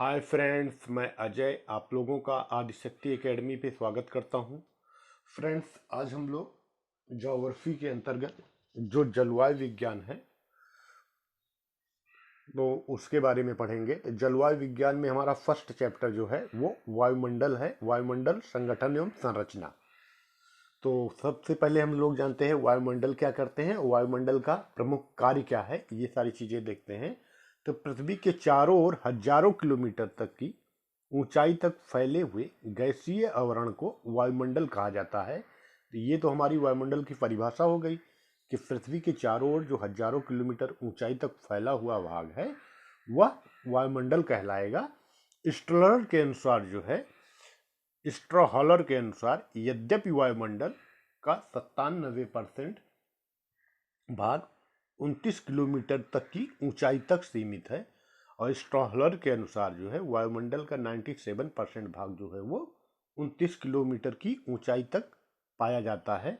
Hi friends, मैं अजय आप लोगों का आदिशक्ति एकेडमी पे स्वागत करता हूं। फ्रेंड्स, आज हम लोग ज्योग्राफी के अंतर्गत जो जलवायु विज्ञान है तो उसके बारे में पढ़ेंगे। जलवायु विज्ञान में हमारा फर्स्ट चैप्टर जो है वो वायुमंडल है, वायुमंडल संगठन एवं संरचना। तो सबसे पहले हम लोग जानते हैं वायुमंडल क्या करते हैं, वायुमंडल का प्रमुख कार्य क्या है, ये सारी चीजें देखते हैं। तो पृथ्वी के चारों ओर हजारों किलोमीटर तक की ऊंचाई तक फैले हुए गैसीय आवरण को वायुमंडल कहा जाता है। तो ये तो हमारी वायुमंडल की परिभाषा हो गई कि पृथ्वी के चारों ओर जो हजारों किलोमीटर ऊंचाई तक फैला हुआ भाग है वह वायुमंडल कहलाएगा। स्टलर के अनुसार जो है, स्ट्रॉहलर के अनुसार यद्यपि वायुमंडल का 97% भाग 29 किलोमीटर तक की ऊंचाई तक सीमित है और स्ट्रॉहलर के अनुसार जो है वायुमंडल का 97% भाग जो है वो 29 किलोमीटर की ऊंचाई तक पाया जाता है,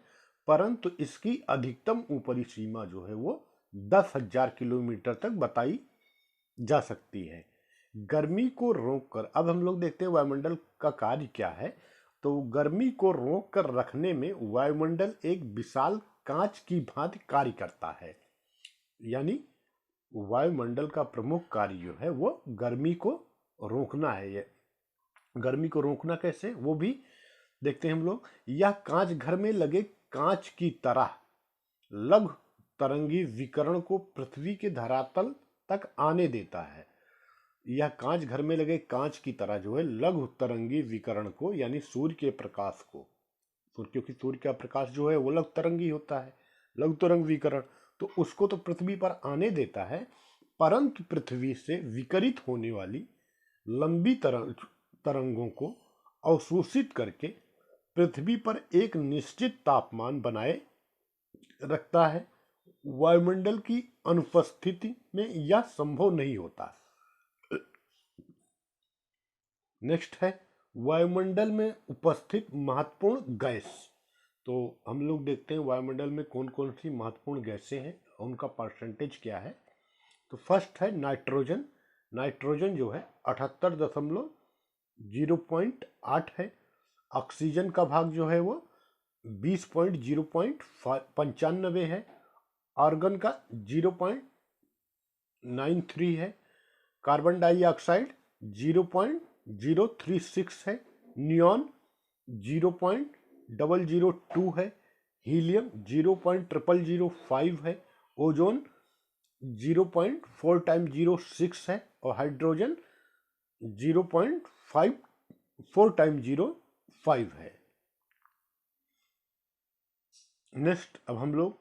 परंतु इसकी अधिकतम ऊपरी सीमा जो है वो 10,000 किलोमीटर तक बताई जा सकती है। गर्मी को रोककर अब हम लोग देखते हैं वायुमंडल का कार्य क्या है। तो गर्मी को रोक कर रखने में वायुमंडल एक विशाल कांच की भांति कार्य करता है। यानी वायुमंडल का प्रमुख कार्य जो है वो गर्मी को रोकना है। ये गर्मी को रोकना कैसे वो भी देखते हैं हम लोग। यह कांच घर में लगे कांच की तरह लघु तरंगी विकिरण को पृथ्वी के धरातल तक आने देता है। यह कांच घर में लगे कांच की तरह जो है लघु तरंगी विकिरण को, यानी सूर्य के प्रकाश को, क्योंकि सूर्य का प्रकाश जो है वो लघु तरंगी होता है, लघु तरंग विकिरण, तो उसको तो पृथ्वी पर आने देता है, परंतु पृथ्वी से विकिरित होने वाली लंबी तरंगों को अवशोषित करके पृथ्वी पर एक निश्चित तापमान बनाए रखता है। वायुमंडल की अनुपस्थिति में यह संभव नहीं होता। नेक्स्ट है वायुमंडल में उपस्थित महत्वपूर्ण गैस। तो हम लोग देखते हैं वायुमंडल में कौन कौन सी महत्वपूर्ण गैसें हैं, उनका परसेंटेज क्या है। तो फर्स्ट है नाइट्रोजन। नाइट्रोजन जो है 78.0.8 है। ऑक्सीजन का भाग जो है वो 20.095 है। आर्गन का 0.93 है। कार्बन डाइऑक्साइड 0.036 है। नियॉन 0.002 है। हीलियम 0.0005 है। ओजोन 0.4 टाइम्स 06 है और हाइड्रोजन 0.54 टाइम्स 05 है। नेक्स्ट, अब हम लोग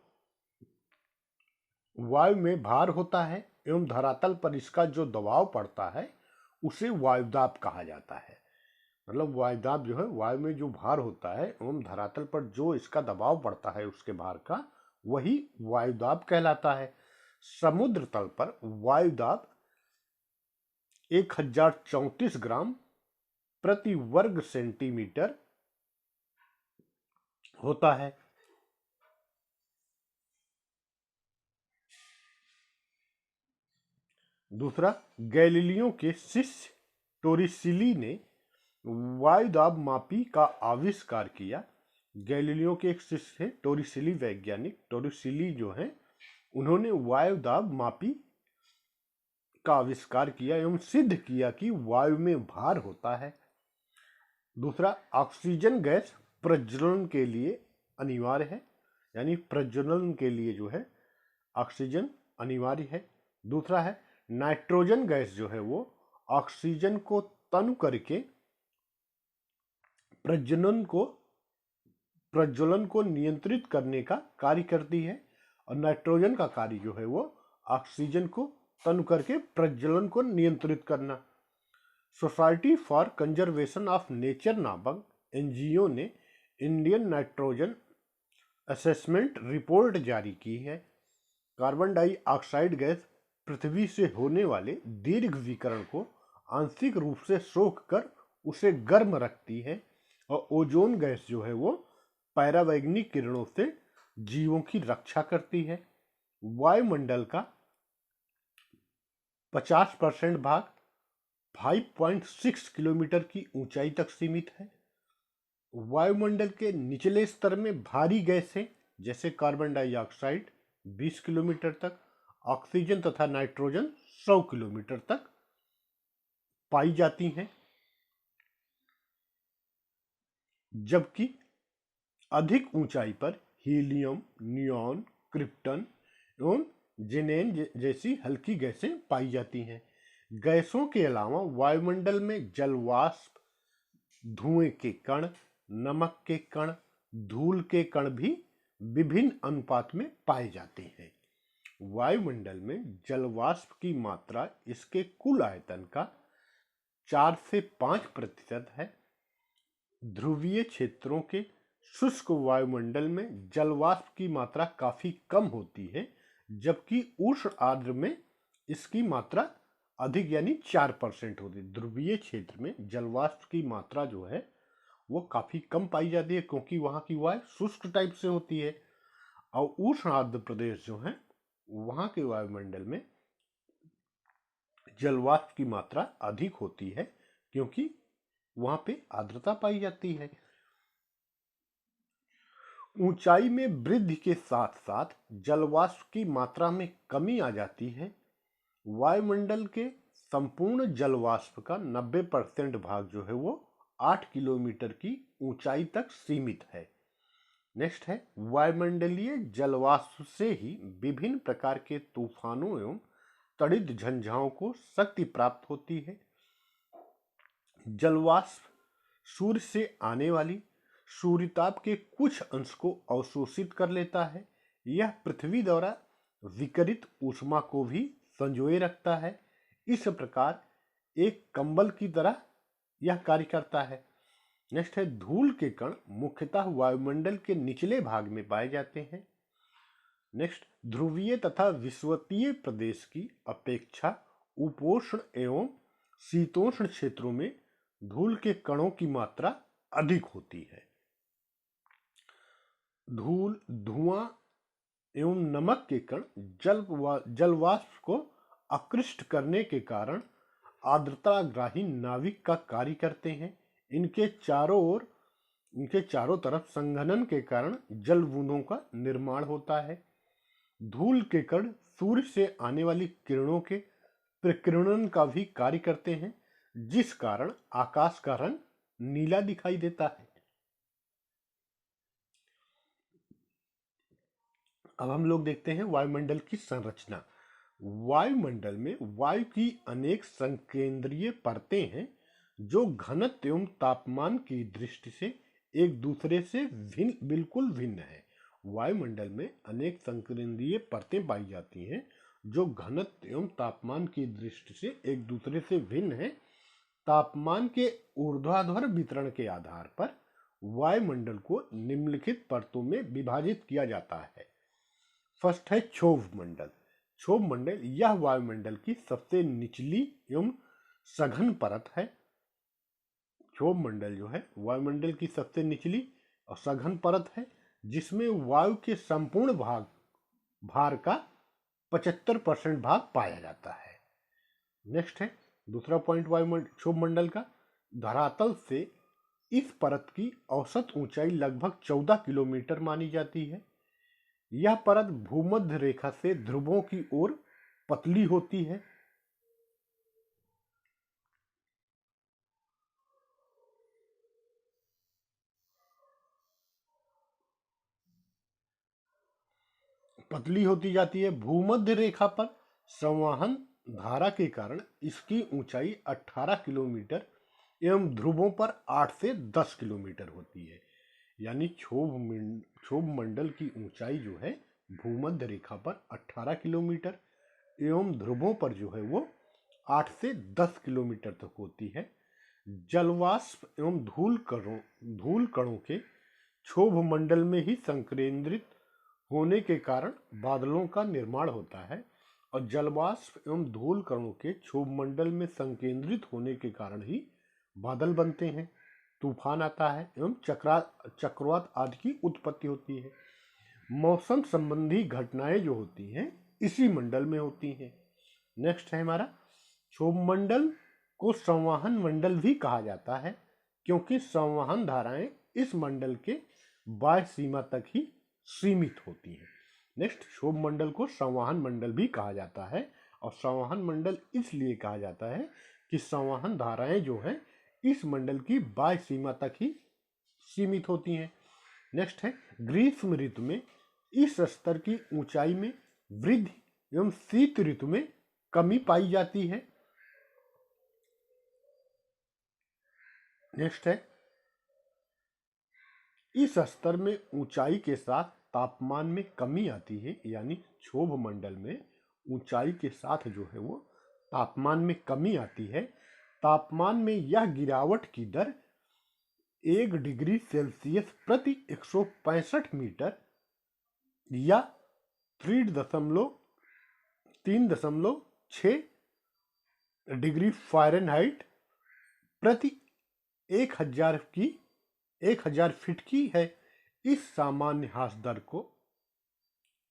वायु में भार होता है एवं धरातल पर इसका जो दबाव पड़ता है उसे वायुदाब कहा जाता है। मतलब वायुदाब जो है, वायु में जो भार होता है एवं धरातल पर जो इसका दबाव पड़ता है उसके भार का, वही वायुदाब कहलाता है। समुद्र तल पर वायुदाब 1034 ग्राम प्रति वर्ग सेंटीमीटर होता है। दूसरा, गैलीलियो के शिष्य टोरिसिली ने वायुदाब मापी का आविष्कार किया। गैलीलियो के एक शिष्य है टोरिसिली, वैज्ञानिक टोरिसिली जो है, उन्होंने वायुदाब मापी का आविष्कार किया एवं सिद्ध किया कि वायु में भार होता है। दूसरा, ऑक्सीजन गैस प्रज्वलन के लिए अनिवार्य है, यानी प्रज्वलन के लिए जो है ऑक्सीजन अनिवार्य है। दूसरा है नाइट्रोजन गैस जो है वो ऑक्सीजन को तनु करके प्रज्वलन को नियंत्रित करने का कार्य करती है और नाइट्रोजन का कार्य जो है वो ऑक्सीजन को तनु करके प्रज्वलन को नियंत्रित करना। Society for conservation of nature नामक एनजीओ ने इंडियन नाइट्रोजन असेसमेंट रिपोर्ट जारी की है। कार्बन डाइऑक्साइड गैस पृथ्वी से होने वाले दीर्घ विकिरण को आंशिक रूप से सोख कर उसे गर्म रखती है और ओजोन गैस जो है वो पैरावैग्निक किरणों से जीवों की रक्षा करती है। वायुमंडल का 50% भाग 5.6 किलोमीटर की ऊंचाई तक सीमित है। वायुमंडल के निचले स्तर में भारी गैसें जैसे कार्बन डाइऑक्साइड 20 किलोमीटर तक, ऑक्सीजन तथा नाइट्रोजन 100 किलोमीटर तक पाई जाती हैं, जबकि अधिक ऊंचाई पर हीलियम, नियॉन, क्रिप्टन एवं जेनेन जैसी हल्की गैसें पाई जाती हैं। गैसों के अलावा वायुमंडल में जलवाष्प, धुएं के कण, नमक के कण, धूल के कण भी विभिन्न अनुपात में पाए जाते हैं। वायुमंडल में जलवाष्प की मात्रा इसके कुल आयतन का 4 से 5% है। ध्रुवीय क्षेत्रों के शुष्क वायुमंडल में जलवाष्प की मात्रा काफी कम होती है, जबकि उष्ण आर्द्र में इसकी मात्रा अधिक यानी 4% होती है। ध्रुवीय क्षेत्र में जलवाष्प की मात्रा जो है वो काफी कम पाई जाती है, क्योंकि वहां की वायु शुष्क टाइप से होती है। और उष्ण आर्द्र प्रदेश जो है वहां के वायुमंडल में जलवाष्प की मात्रा अधिक होती है, क्योंकि वहां पे आर्द्रता पाई जाती है। ऊंचाई में वृद्धि के साथ साथ जलवाष्प की मात्रा में कमी आ जाती है। वायुमंडल के संपूर्ण जलवाष्प का 90% भाग जो है वो 8 किलोमीटर की ऊंचाई तक सीमित है। नेक्स्ट है, वायुमंडलीय जलवाष्प से ही विभिन्न प्रकार के तूफानों एवं तड़ित झंझाओं को शक्ति प्राप्त होती है। जलवाष्प सूर्य से आने वाली सूर्यताप के कुछ अंश को अवशोषित कर लेता है। यह पृथ्वी द्वारा विकिरित ऊष्मा को भी संजोए रखता है। इस प्रकार एक कंबल की तरह यह कार्य करता है। नेक्स्ट है, धूल के कण मुख्यतः वायुमंडल के निचले भाग में पाए जाते हैं। नेक्स्ट, ध्रुवीय तथा विषुवतीय प्रदेश की अपेक्षा उपोष्ण एवं शीतोष्ण क्षेत्रों में धूल के कणों की मात्रा अधिक होती है। धूल, धुआं एवं नमक के कण जलवाष्प को आकृष्ट करने के कारण आर्द्रताग्राही नाविक का कार्य करते हैं। इनके चारों तरफ संघनन के कारण जल बूंदों का निर्माण होता है। धूल के कण सूर्य से आने वाली किरणों के प्रकीर्णन का भी कार्य करते हैं, जिस कारण आकाश का रंग नीला दिखाई देता है। अब हम लोग देखते हैं वायुमंडल की संरचना। वायुमंडल में वायु की अनेक संकेंद्रीय परतें हैं, जो घनत्व एवं तापमान की दृष्टि से एक दूसरे से बिल्कुल भिन्न है। वायुमंडल में अनेक संकेंद्रीय परतें पाई जाती हैं, जो घनत्व एवं तापमान की दृष्टि से एक दूसरे से भिन्न है। तापमान के ऊर्ध्वाधर वितरण के आधार पर वायुमंडल को निम्नलिखित परतों में विभाजित किया जाता है। फर्स्ट है क्षोभ मंडल। क्षोभ मंडल यह वायुमंडल की सबसे निचली एवं सघन परत है। क्षोभ मंडल जो है वायुमंडल की सबसे निचली और सघन परत है, जिसमें वायु के संपूर्ण भार का 75% भाग पाया जाता है। नेक्स्ट है दूसरा पॉइंट क्षोभ मंडल का, धरातल से इस परत की औसत ऊंचाई लगभग 14 किलोमीटर मानी जाती है। यह परत भूमध्य रेखा से ध्रुवों की ओर पतली होती है। पतली होती जाती है। भूमध्य रेखा पर संवहन धारा के कारण इसकी ऊंचाई 18 किलोमीटर एवं ध्रुवों पर 8 से 10 किलोमीटर होती है। यानी क्षोभ मंडल की ऊंचाई जो है भूमध्य रेखा पर 18 किलोमीटर एवं ध्रुवों पर जो है वो 8 से 10 किलोमीटर तक होती है। जलवाष्प एवं धूल कणों के क्षोभ मंडल में ही संकेंद्रित होने के कारण बादलों का निर्माण होता है, और जलवाष्प एवं धूल कणों के क्षोभ मंडल में संकेंद्रित होने के कारण ही बादल बनते हैं, तूफान आता है एवं चक्रवात आदि की उत्पत्ति होती है। मौसम संबंधी घटनाएं जो होती हैं इसी मंडल में होती हैं। नेक्स्ट है हमारा क्षोभ मंडल को संवहन मंडल भी कहा जाता है, क्योंकि संवहन धाराएं इस मंडल के बाह्य सीमा तक ही सीमित होती हैं। नेक्स्ट, क्षोभ मंडल को संवहन मंडल भी कहा जाता है, और संवहन मंडल इसलिए कहा जाता है कि संवहन धाराएं जो हैं इस मंडल की बाह्य सीमा तक ही सीमित होती हैं। नेक्स्ट है, ग्रीष्म ऋतु में इस स्तर की ऊंचाई में वृद्धि एवं शीत ऋतु में कमी पाई जाती है। नेक्स्ट है, इस स्तर में ऊंचाई के साथ तापमान में कमी आती है, यानी क्षोभ मंडल में ऊंचाई के साथ जो है वो तापमान में कमी आती है। तापमान में यह गिरावट की दर 1 डिग्री सेल्सियस प्रति 165 मीटर या 3.6 डिग्री फ़ारेनहाइट प्रति 1000 फीट की है। इस सामान्य ह्रास दर को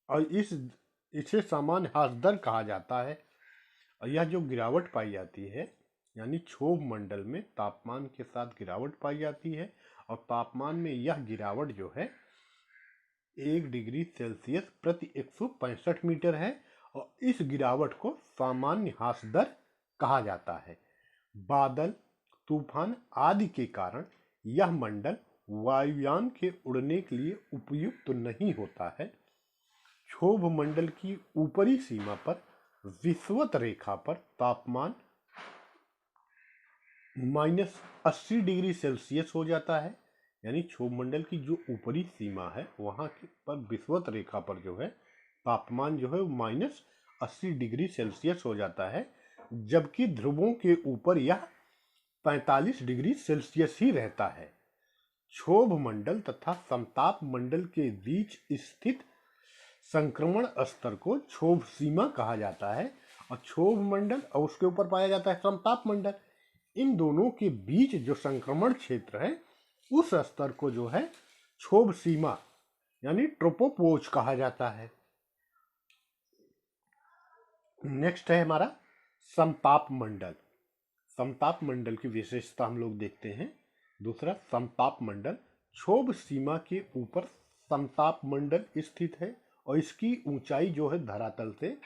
और इसे सामान्य ह्रास दर कहा जाता है। और यह जो गिरावट पाई जाती है, यानी क्षोभ मंडल में तापमान के साथ गिरावट पाई जाती है, और तापमान में यह गिरावट जो है 1 डिग्री सेल्सियस प्रति 165 मीटर है, और इस गिरावट को सामान्य ह्रास दर कहा जाता है। बादल, तूफान आदि के कारण यह मंडल वायुयान के उड़ने के लिए उपयुक्त नहीं होता है। क्षोभ मंडल की ऊपरी सीमा पर विषुवत रेखा पर तापमान -80 डिग्री सेल्सियस हो जाता है, यानी क्षोभ मंडल की जो ऊपरी सीमा है वहां पर विषुवत रेखा पर जो है तापमान जो है -80 डिग्री सेल्सियस हो जाता है, जबकि ध्रुवों के ऊपर यह 45 डिग्री सेल्सियस ही रहता है। क्षोभ मंडल तथा समताप मंडल के बीच स्थित संक्रमण स्तर को क्षोभ सीमा कहा जाता है, और क्षोभ मंडल और उसके ऊपर पाया जाता है समताप मंडल। इन दोनों के बीच जो संक्रमण क्षेत्र है उस स्तर को जो है क्षोभ सीमा यानी ट्रोपोपोज कहा जाता है। नेक्स्ट है हमारा समताप मंडल। समताप मंडल की विशेषता हम लोग देखते हैं। दूसरा, समताप मंडल क्षोभ सीमा के ऊपर समताप मंडल स्थित है, और इसकी ऊंचाई जो है धरातल से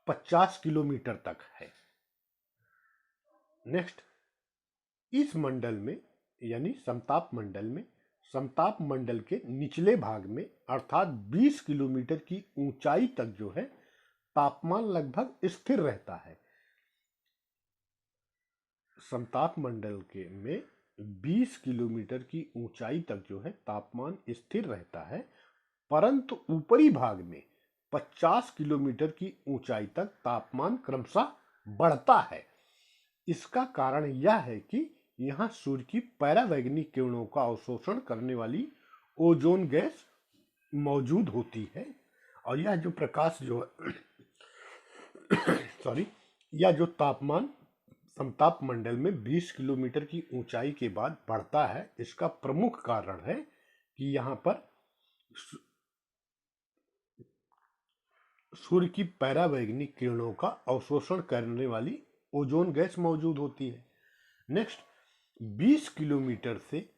50 किलोमीटर तक है। नेक्स्ट, इस मंडल में यानी समताप मंडल में समताप मंडल के निचले भाग में अर्थात 20 किलोमीटर की ऊंचाई तक जो है तापमान लगभग स्थिर रहता है। समताप मंडल के में 20 किलोमीटर की ऊंचाई तक जो है तापमान स्थिर रहता है, परंतु ऊपरी भाग में 50 किलोमीटर की ऊंचाई तक तापमान क्रमशः बढ़ता है। इसका कारण यह है कि यहाँ सूर्य की परावैंगनिक किरणों का अवशोषण करने वाली ओजोन गैस मौजूद होती है, और यह जो प्रकाश जो यह जो तापमान समताप मंडल में 20 किलोमीटर की ऊंचाई के बाद बढ़ता है, इसका प्रमुख कारण है कि यहाँ पर सूर्य की परावैंगनिक किरणों का अवशोषण करने वाली ओजोन गैस मौजूद होती है। नेक्स्ट, 20 किलोमीटर से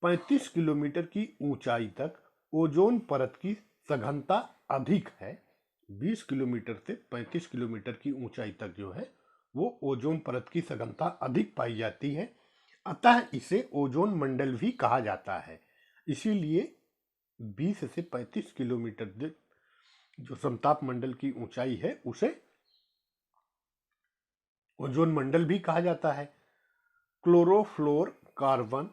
35 किलोमीटर की ऊंचाई तक ओजोन परत की सघनता अधिक है। 20 किलोमीटर से 35 किलोमीटर की ऊंचाई तक जो है वो ओजोन परत की सघनता अधिक पाई जाती है, अतः इसे ओजोन मंडल भी कहा जाता है। इसीलिए 20 से 35 किलोमीटर जो समताप मंडल की ऊंचाई है उसे ओजोन मंडल भी कहा जाता है। क्लोरोफ्लोरकार्बन,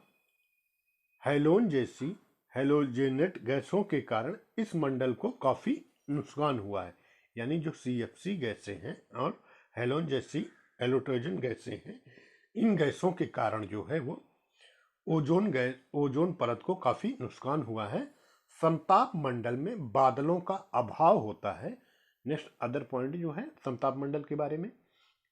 हैलोन जैसी हैलोजेनेट गैसों के कारण इस मंडल को काफी नुकसान हुआ है, यानी जो CFC गैसें हैं और हैलोन जैसी हैलोट्रोजन गैसें हैं, इन गैसों के कारण जो है वो ओजोन परत को काफी नुकसान हुआ है। समताप मंडल में बादलों का अभाव होता है। नेक्स्ट अदर पॉइंट जो है समताप मंडल के बारे में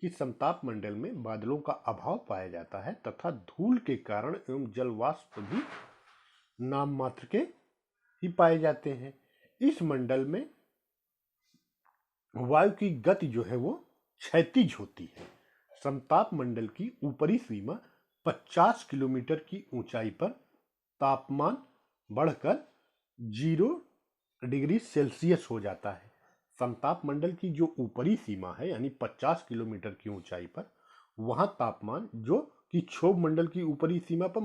कि समताप मंडल में बादलों का अभाव पाया जाता है तथा धूल के कारण एवं जलवाष्प भी नाम मात्र के ही पाए जाते हैं। इस मंडल में वायु की गति जो है वो क्षैतिज होती है। समताप मंडल की ऊपरी सीमा 50 किलोमीटर की ऊंचाई पर तापमान बढ़कर 0 डिग्री सेल्सियस हो जाता है। समताप मंडल की जो ऊपरी सीमा है यानी 50 किलोमीटर की ऊंचाई पर, वहां तापमान जो कि क्षोभ मंडल की ऊपरी सीमा पर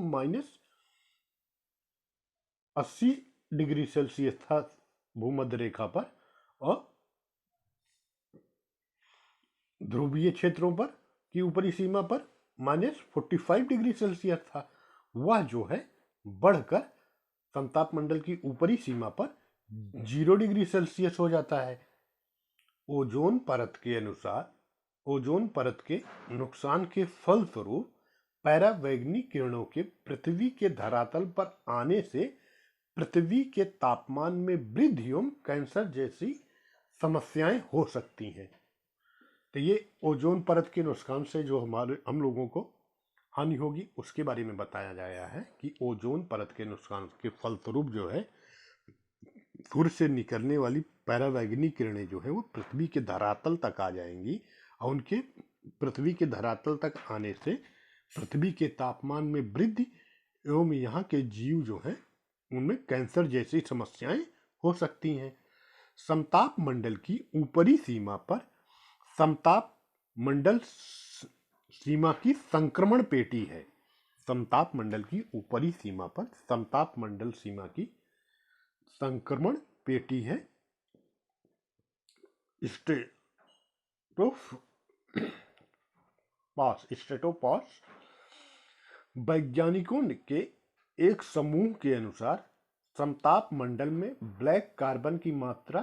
-80 डिग्री सेल्सियस था भूमध्य रेखा पर, और ध्रुवीय क्षेत्रों पर की ऊपरी सीमा पर -45 डिग्री सेल्सियस था, वह जो है बढ़कर समताप मंडल की ऊपरी सीमा पर 0 डिग्री सेल्सियस हो जाता है। ओजोन परत के अनुसार ओजोन परत के नुकसान के फलस्वरूप परावैंगनी किरणों के पृथ्वी के धरातल पर आने से पृथ्वी के तापमान में वृद्धि एवं कैंसर जैसी समस्याएं हो सकती हैं। तो ये ओजोन परत के नुकसान से जो हम लोगों को हानि होगी उसके बारे में बताया गया है कि ओजोन परत के नुकसान के फलस्वरूप जो है सूर्य से निकलने वाली परावैंगनी किरणें जो है वो पृथ्वी के धरातल तक आ जाएंगी, और उनके पृथ्वी के धरातल तक आने से पृथ्वी के तापमान में वृद्धि एवं यहाँ के जीव जो है उनमें कैंसर जैसी समस्याएं हो सकती हैं। समताप मंडल की ऊपरी सीमा पर समताप मंडल सीमा की संक्रमण पेटी है। समताप मंडल की ऊपरी सीमा पर समताप मंडल सीमा की संक्रमण पेटी है। स्ट्रेटोपास वैज्ञानिकों के एक समूह के अनुसार समताप मंडल में ब्लैक कार्बन की मात्रा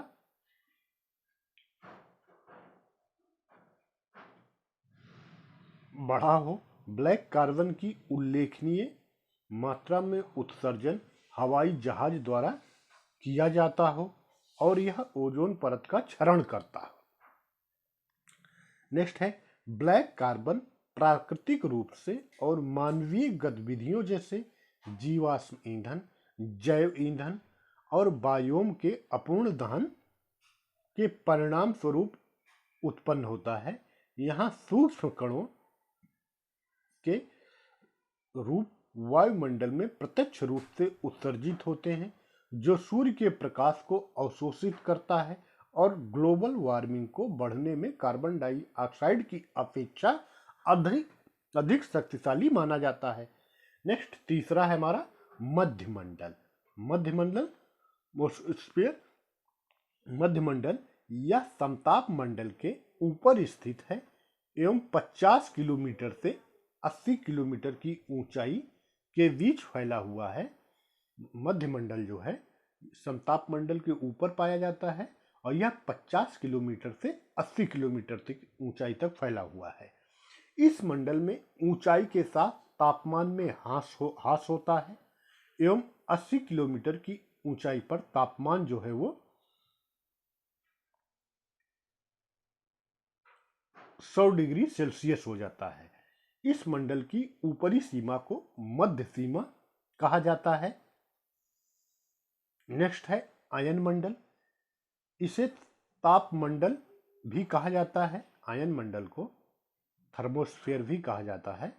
बढ़ा हो। ब्लैक कार्बन की उल्लेखनीय मात्रा में उत्सर्जन हवाई जहाज द्वारा किया जाता हो और यह ओजोन परत का क्षरण करता हो। नेक्स्ट है ब्लैक कार्बन प्राकृतिक रूप से और मानवीय गतिविधियों जैसे जीवाश्म ईंधन, जैव ईंधन और बायोम के अपूर्ण दहन के परिणाम स्वरूप उत्पन्न होता है। यहाँ सूक्ष्म कणों के रूप वायुमंडल में प्रत्यक्ष रूप से उत्सर्जित होते हैं, जो सूर्य के प्रकाश को अवशोषित करता है और ग्लोबल वार्मिंग को बढ़ने में कार्बन डाइऑक्साइड की अपेक्षा अधिक शक्तिशाली माना जाता है। नेक्स्ट तीसरा है हमारा मध्यमंडल। मध्यमंडल यह समताप मंडल के ऊपर स्थित है एवं 50 किलोमीटर से 80 किलोमीटर की ऊंचाई के बीच फैला हुआ है। मध्यमंडल जो है समताप मंडल के ऊपर पाया जाता है और यह 50 किलोमीटर से 80 किलोमीटर तक ऊंचाई तक फैला हुआ है। इस मंडल में ऊंचाई के साथ तापमान में ह्रास होता है एवं 80 किलोमीटर की ऊंचाई पर तापमान जो है वो 100 डिग्री सेल्सियस हो जाता है। इस मंडल की ऊपरी सीमा को मध्य सीमा कहा जाता है। नेक्स्ट है आयन मंडल। इसे ताप मंडल भी कहा जाता है। आयन मंडल को थर्मोस्फीयर भी कहा जाता है।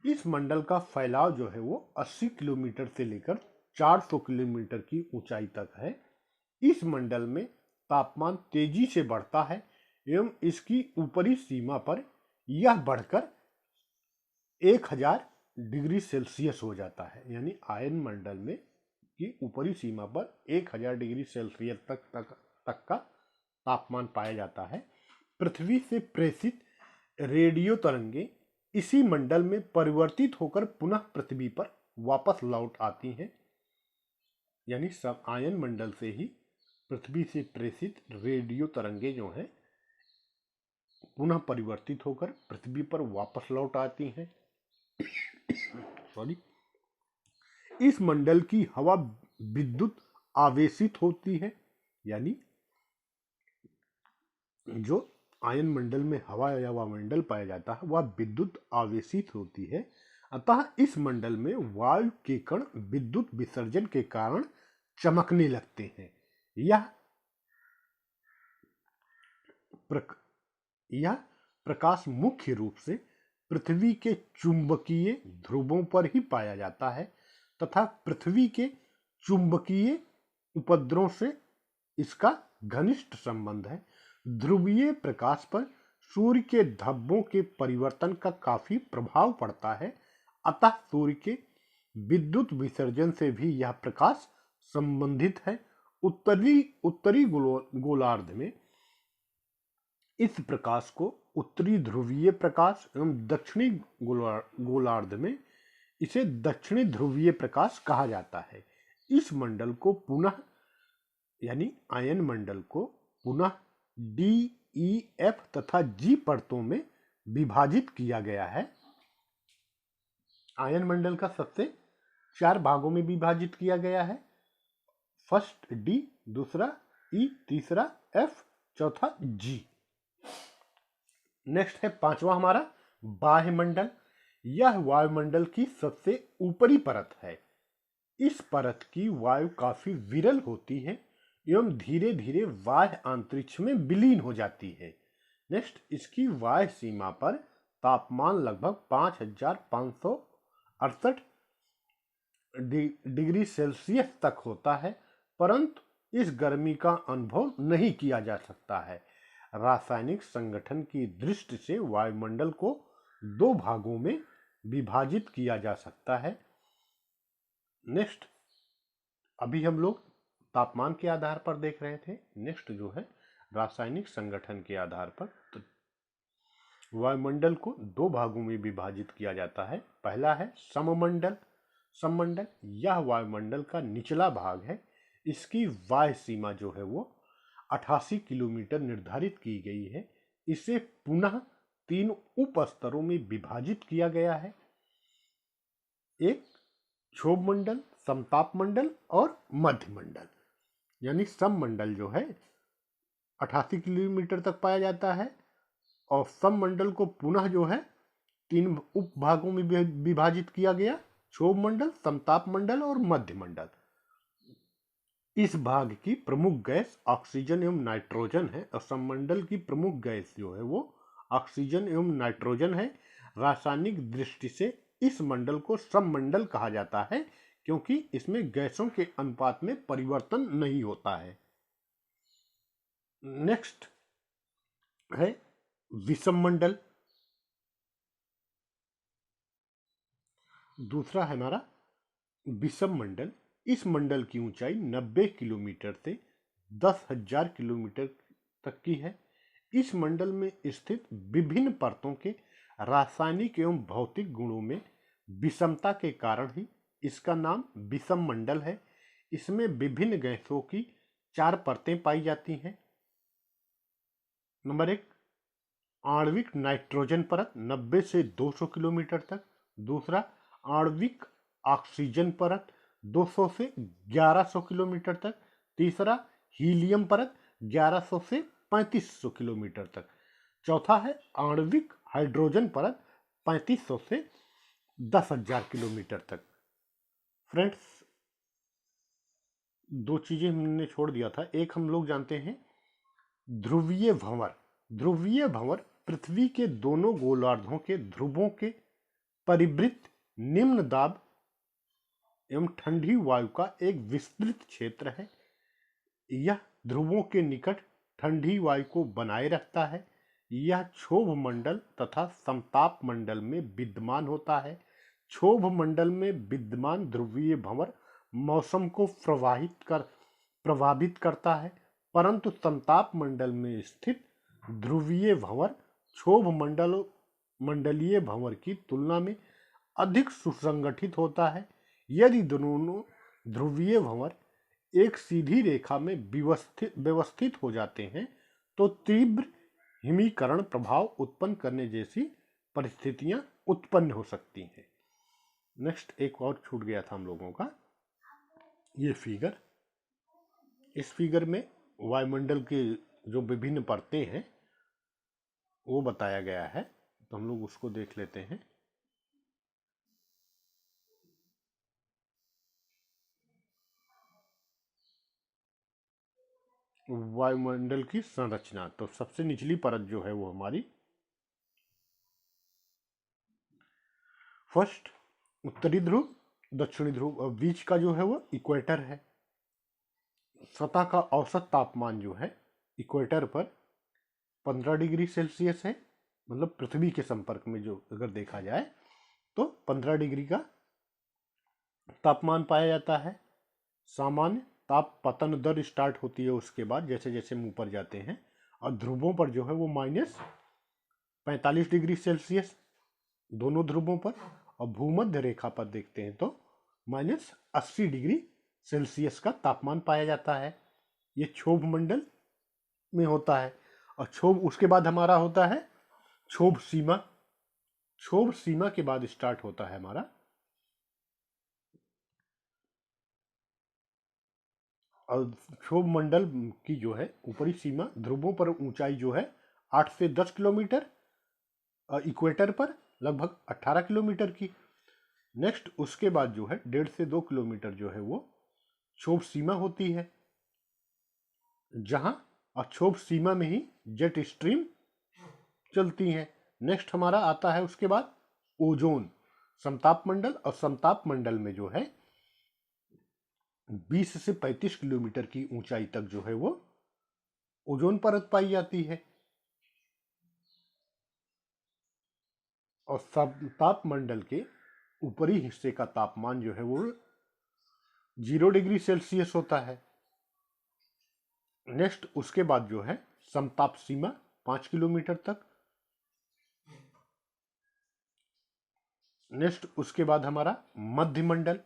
इस मंडल का फैलाव जो है वो 80 किलोमीटर से लेकर 400 किलोमीटर की ऊंचाई तक है। इस मंडल में तापमान तेजी से बढ़ता है एवं इसकी ऊपरी सीमा पर यह बढ़कर 1000 डिग्री सेल्सियस हो जाता है। यानी आयन मंडल में की ऊपरी सीमा पर 1000 डिग्री सेल्सियस तक का तापमान पाया जाता है। पृथ्वी से प्रेषित रेडियो तरंगे इसी मंडल में परिवर्तित होकर पुनः पृथ्वी पर वापस लौट आती हैं। यानी सब आयन मंडल से ही पृथ्वी से प्रेषित रेडियो तरंगे जो हैं पुनः परिवर्तित होकर पृथ्वी पर वापस लौट आती हैं। सॉरी। इस मंडल की हवा विद्युत आवेशित होती है। यानी जो आयन मंडल में हवा या वायुमंडल पाया जाता है वह विद्युत आवेशित होती है। अतः इस मंडल में वायु के कण विद्युत विसर्जन के कारण चमकने लगते हैं। यह प्रकाश मुख्य रूप से पृथ्वी के चुंबकीय ध्रुवों पर ही पाया जाता है तथा पृथ्वी के चुंबकीय उपद्रवों से इसका घनिष्ठ संबंध है। ध्रुवीय प्रकाश पर सूर्य के धब्बों के परिवर्तन का काफी प्रभाव पड़ता है, अतः सूर्य के विद्युत विसर्जन से भी यह प्रकाश संबंधित है। उत्तरी गोलार्ध में इस प्रकाश को उत्तरी ध्रुवीय प्रकाश एवं दक्षिणी गोलार्ध में इसे दक्षिणी ध्रुवीय प्रकाश कहा जाता है। इस मंडल को पुनः यानी आयन मंडल को पुनः डी, ई, एफ तथा जी परतों में विभाजित किया गया है। आयन मंडल का सबसे 4 भागों में विभाजित किया गया है। फर्स्ट डी, दूसरा ई, तीसरा एफ, चौथा जी। नेक्स्ट है 5वां हमारा बाह्यमंडल। यह वायुमंडल की सबसे ऊपरी परत है। इस परत की वायु काफी विरल होती है एवं धीरे धीरे बाह्य अंतरिक्ष में विलीन हो जाती है। नेक्स्ट, इसकी वायु सीमा पर तापमान लगभग 5568 डिग्री सेल्सियस तक होता है, परंतु इस गर्मी का अनुभव नहीं किया जा सकता है। रासायनिक संगठन की दृष्टि से वायुमंडल को 2 भागों में विभाजित किया जा सकता है। नेक्स्ट, अभी हम लोग तापमान के आधार पर देख रहे थे। नेक्स्ट जो है रासायनिक संगठन के आधार पर तो वायुमंडल को 2 भागों में विभाजित किया जाता है। पहला है सममंडल। सममंडल यह वायुमंडल का निचला भाग है। इसकी वायु सीमा जो है वो 88 किलोमीटर निर्धारित की गई है। इसे पुनः 3 उप स्तरों में विभाजित किया गया है। एक क्षोभ मंडल, समताप मंडल और मध्य मंडल। यानी सममंडल जो है 88 किलोमीटर तक पाया जाता है और सममंडल को पुनः जो है 3 उप भागों में विभाजित किया गया, क्षोभ मंडल, समताप मंडल और मध्य मंडल। इस भाग की प्रमुख गैस ऑक्सीजन एवं नाइट्रोजन है और सममंडल की प्रमुख गैस जो है वो ऑक्सीजन एवं नाइट्रोजन है। रासायनिक दृष्टि से इस मंडल को सममंडल कहा जाता है क्योंकि इसमें गैसों के अनुपात में परिवर्तन नहीं होता है। नेक्स्ट है विषम मंडल। दूसरा है हमारा विषम मंडल। इस मंडल की ऊंचाई 90 किलोमीटर से 10,000 किलोमीटर तक की है। इस मंडल में स्थित विभिन्न परतों के रासायनिक एवं भौतिक गुणों में विषमता के कारण ही इसका नाम विषम मंडल है। इसमें विभिन्न गैसों की 4 परतें पाई जाती हैं। नंबर 1 आणविक नाइट्रोजन परत 90 से 200 किलोमीटर तक। दूसरा आणविक ऑक्सीजन परत 200 से 1100 किलोमीटर तक। तीसरा हीलियम परत 1100 से 3500 किलोमीटर तक। चौथा है आणविक हाइड्रोजन परत 3500 से 10,000 किलोमीटर तक। फ्रेंड्स, 2 चीजें हमने छोड़ दिया था। एक हम लोग जानते हैं ध्रुवीय भंवर। ध्रुवीय भंवर पृथ्वी के दोनों गोलार्धों के ध्रुवों के परिवृत्त निम्न दाब एवं ठंडी वायु का एक विस्तृत क्षेत्र है। यह ध्रुवों के निकट ठंडी वायु को बनाए रखता है। यह क्षोभ मंडल तथा समताप मंडल में विद्यमान होता है। क्षोभ मंडल में विद्यमान ध्रुवीय भंवर मौसम को प्रभावित करता है, परंतु समताप मंडल में स्थित ध्रुवीय भंवर क्षोभ मंडलीय भंवर की तुलना में अधिक सुसंगठित होता है। यदि दोनों ध्रुवीय भंवर एक सीधी रेखा में व्यवस्थित हो जाते हैं तो तीव्र हिमीकरण प्रभाव उत्पन्न करने जैसी परिस्थितियां उत्पन्न हो सकती हैं। नेक्स्ट एक और छूट गया था हम लोगों का, ये फिगर। इस फिगर में वायुमंडल के जो विभिन्न परतें हैं वो बताया गया है, तो हम लोग उसको देख लेते हैं। वायुमंडल की संरचना, तो सबसे निचली परत जो है वो हमारी फर्स्ट उत्तरी ध्रुव, दक्षिणी ध्रुव, और बीच का जो है वो इक्वेटर है। सतह का औसत तापमान जो है इक्वेटर पर 15 डिग्री सेल्सियस है, मतलब पृथ्वी के संपर्क में जो अगर देखा जाए तो 15 डिग्री का तापमान पाया जाता है। सामान्य ताप पतन दर स्टार्ट होती है उसके बाद जैसे जैसे हम ऊपर जाते हैं, और ध्रुवों पर जो है वो -45 डिग्री सेल्सियस दोनों ध्रुवों पर, और भूमध्य रेखा पर देखते हैं तो -80 डिग्री सेल्सियस का तापमान पाया जाता है। ये क्षोभ मंडल में होता है। और क्षोभ उसके बाद हमारा होता है क्षोभ सीमा। क्षोभ सीमा के बाद स्टार्ट होता है हमारा और क्षोभ मंडल की जो है ऊपरी सीमा, ध्रुवों पर ऊंचाई जो है 8 से 10 किलोमीटर, और इक्वेटर पर लगभग 18 किलोमीटर की। नेक्स्ट उसके बाद जो है 1.5 से 2 किलोमीटर जो है वो क्षोभ सीमा होती है, जहां क्षोभ सीमा में ही जेट स्ट्रीम चलती हैं। नेक्स्ट हमारा आता है उसके बाद ओजोन समताप मंडल, और समताप मंडल में जो है 20 से 35 किलोमीटर की ऊंचाई तक जो है वो ओजोन परत पाई जाती है। और समताप मंडल के ऊपरी हिस्से का तापमान जो है वो 0 डिग्री सेल्सियस होता है। नेक्स्ट उसके बाद जो है समताप सीमा 5 किलोमीटर तक। नेक्स्ट उसके बाद हमारा मध्य मंडल,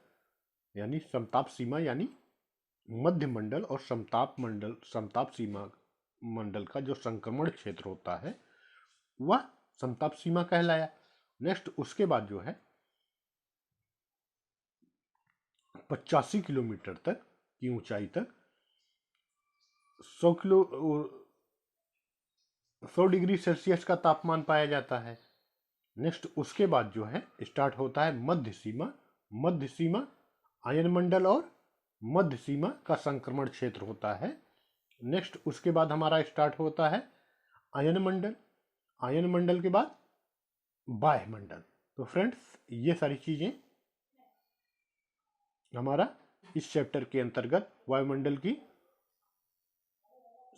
यानी समताप सीमा यानी मध्य मंडल और समताप सीमा मंडल का जो संक्रमण क्षेत्र होता है वह समताप सीमा कहलाया। नेक्स्ट उसके बाद जो है 85 किलोमीटर तक की ऊंचाई तक 100 डिग्री सेल्सियस का तापमान पाया जाता है। नेक्स्ट उसके बाद जो है स्टार्ट होता है मध्य सीमा। मध्य सीमा आयन मंडल और मध्य सीमा का संक्रमण क्षेत्र होता है। नेक्स्ट उसके बाद हमारा स्टार्ट होता है आयन मंडल। आयन मंडल के बाद बाह्य मंडल। तो फ्रेंड्स ये सारी चीजें हमारा इस चैप्टर के अंतर्गत वायुमंडल की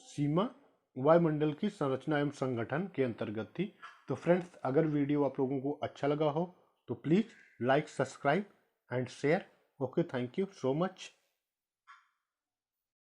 सीमा, वायुमंडल की संरचना एवं संगठन के अंतर्गत थी। तो फ्रेंड्स अगर वीडियो आप लोगों को अच्छा लगा हो तो please like, subscribe and share. Okay, thank you so much.